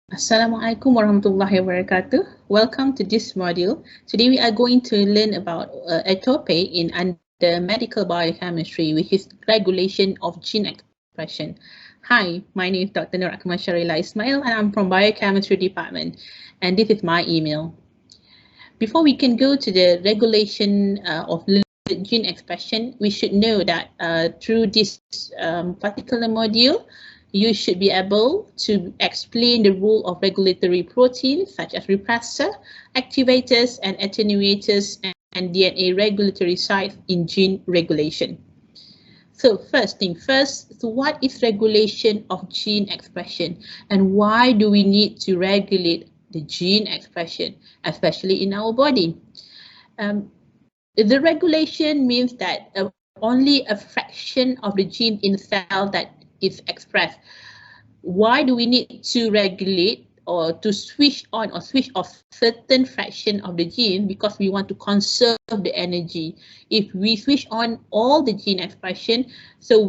Assalamualaikum warahmatullahi wabarakatuh. Welcome to this module. Today we are going to learn about a topic in under medical biochemistry, which is regulation of gene expression. Hi, my name is Dr. Nur Akmal Sharila Ismail and I'm from Biochemistry Department, and this is my email. Before we can go to the regulation of gene expression, we should know that through this particular module, you should be able to explain the role of regulatory proteins such as repressor, activators, and attenuators, and DNA regulatory sites in gene regulation. So first thing first, so what is regulation of gene expression and why do we need to regulate the gene expression, especially in our body? The regulation means that only a fraction of the gene in cell that is expressed. Why do we need to regulate or to switch on or switch off certain fraction of the gene? Because we want to conserve the energy. If we switch on all the gene expression, so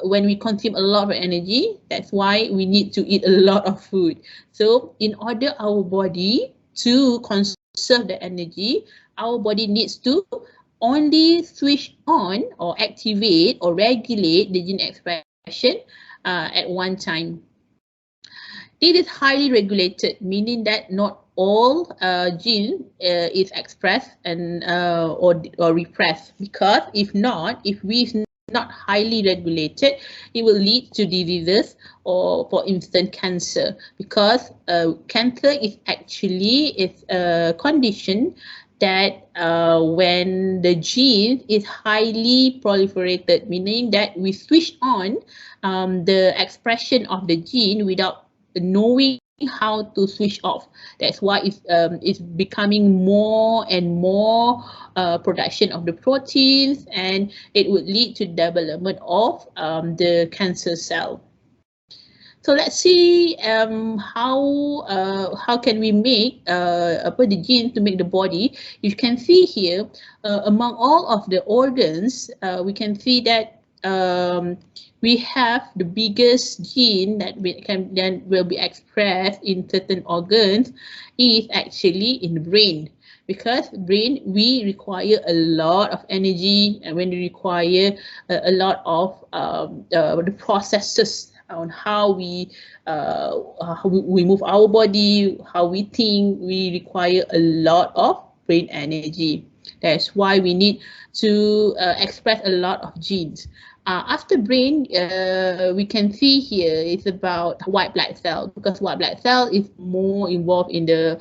when we consume a lot of energy, that's why we need to eat a lot of food. So in order our body to conserve the energy, our body needs to only switch on or activate or regulate the gene expression at one time. It is highly regulated, meaning that not all gene is expressed and or repressed. Because if we not highly regulated, it will lead to diseases or, for instance, cancer. Because cancer is actually a condition that when the gene is highly proliferated, meaning that we switch on the expression of the gene without knowing how to switch off. That's why it's becoming more and more production of the proteins, and it would lead to development of the cancer cell. So let's see how can we make the gene to make the body. You can see here among all of the organs, we can see that we have the biggest gene that will be expressed in certain organs is actually in the brain. Because brain, we require a lot of energy, and when we require a lot of the processes on how we move our body, how we think, we require a lot of brain energy. That's why we need to express a lot of genes. After brain, we can see here it's about white blood cell, because white blood cell is more involved in the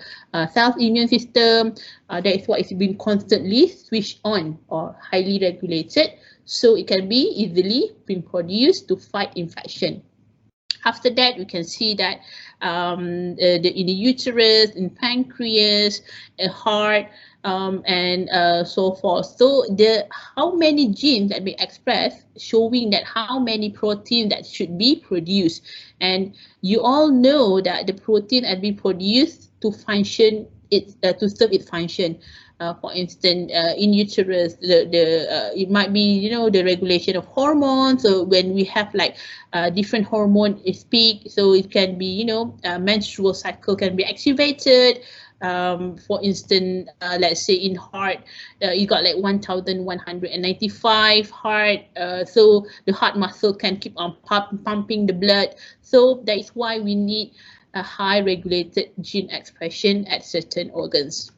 cell's immune system. That is why it's been constantly switched on or highly regulated, so it can be easily being produced to fight infection. After that, we can see that in the uterus, in pancreas, heart, and so forth. So how many genes that we express, showing that how many proteins that should be produced. And you all know that the protein that we produce to function to serve its function. For instance, in uterus, it might be the regulation of hormones. So when we have like different hormone is peak, so it can be menstrual cycle can be activated. For instance, let's say in heart, you got like 1195 heart, so the heart muscle can keep on pumping the blood. So that is why we need a high regulated gene expression at certain organs.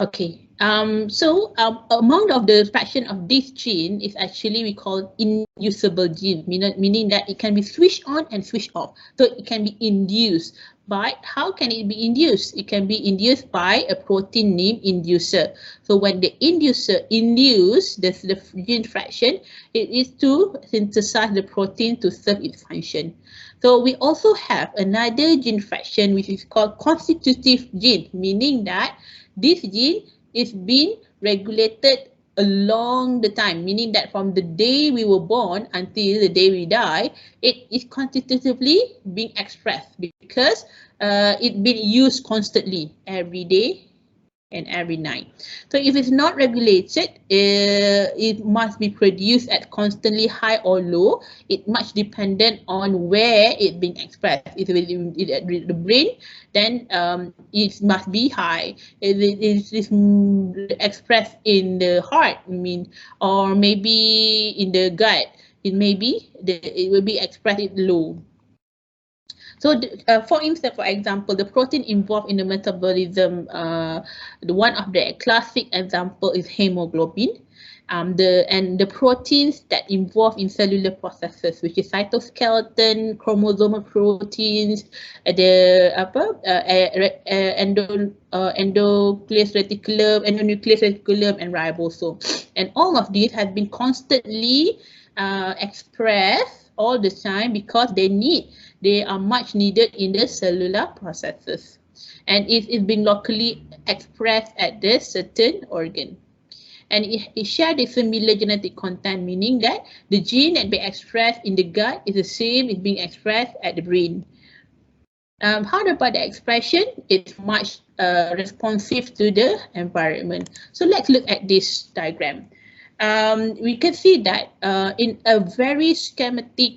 Okay, so amount of the fraction of this gene is actually we call inducible gene, meaning that it can be switched on and switched off. So it can be induced. But how can it be induced? It can be induced by a protein named inducer. So when the inducer induces the gene fraction, it is to synthesize the protein to serve its function. So we also have another gene fraction which is called constitutive gene, meaning that this gene is being regulated along the time, meaning that from the day we were born until the day we die, it is constitutively being expressed because it's being used constantly every day, and every night. So if it's not regulated, it must be produced at constantly high or low. It much dependent on where it's being expressed. If it's in the brain, then it must be high. If it is expressed in the heart, I mean, or maybe in the gut, it will be expressed at low. So, for instance, for example, the protein involved in the metabolism, one of the classic example is hemoglobin. The proteins that involve in cellular processes, which is cytoskeleton, chromosomal proteins, endonucleus reticulum, and ribosome, and all of these have been constantly expressed all the time because they are much needed in the cellular processes, and it is being locally expressed at the certain organ. And it shared a similar genetic content, meaning that the gene that being expressed in the gut is the same as being expressed at the brain. How about the expression? It's much responsive to the environment. So let's look at this diagram. We can see that in a very schematic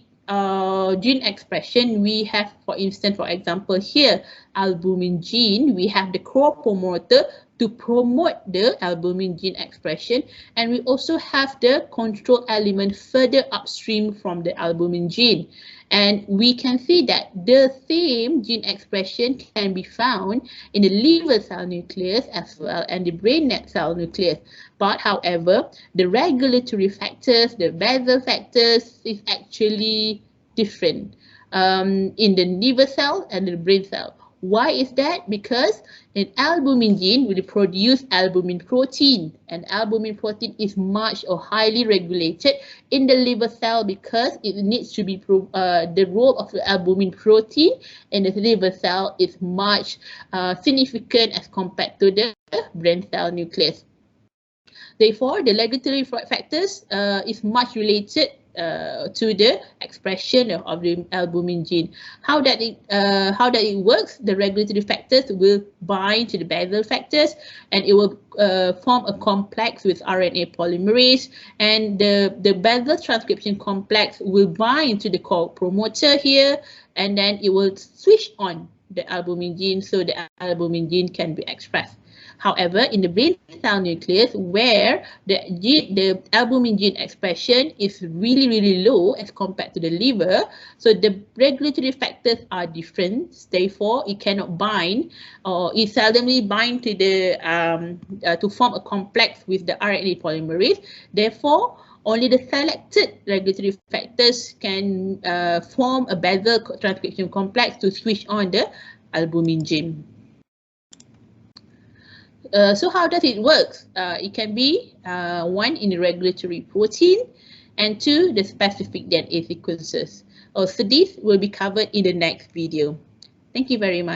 gene expression, we have, for example, here, albumin gene. We have the co-promoter to promote the albumin gene expression, and we also have the control element further upstream from the albumin gene. And we can see that the same gene expression can be found in the liver cell nucleus as well and the brain cell nucleus. But however, the regulatory factors, the basal factors is actually different in the liver cell and the brain cell. Why is that? Because an albumin gene will produce albumin protein, and albumin protein is much or highly regulated in the liver cell because it needs to be the role of the albumin protein in the liver cell is much significant as compared to the brain cell nucleus. Therefore, the regulatory factors is much related to the expression of the albumin gene. How that it works? The regulatory factors will bind to the basal factors, and it will form a complex with RNA polymerase, and the basal transcription complex will bind to the co-promoter here, and then it will switch on the albumin gene so the albumin gene can be expressed. However, in the brain cell nucleus, where the albumin gene expression is really, really low as compared to the liver, so the regulatory factors are different. Therefore, it cannot bind, or it seldomly bind to the to form a complex with the RNA polymerase. Therefore, only the selected regulatory factors can form a basal transcription complex to switch on the albumin gene. So how does it work? It can be one in the regulatory protein, and two, the specific DNA sequences. So this will be covered in the next video. Thank you very much.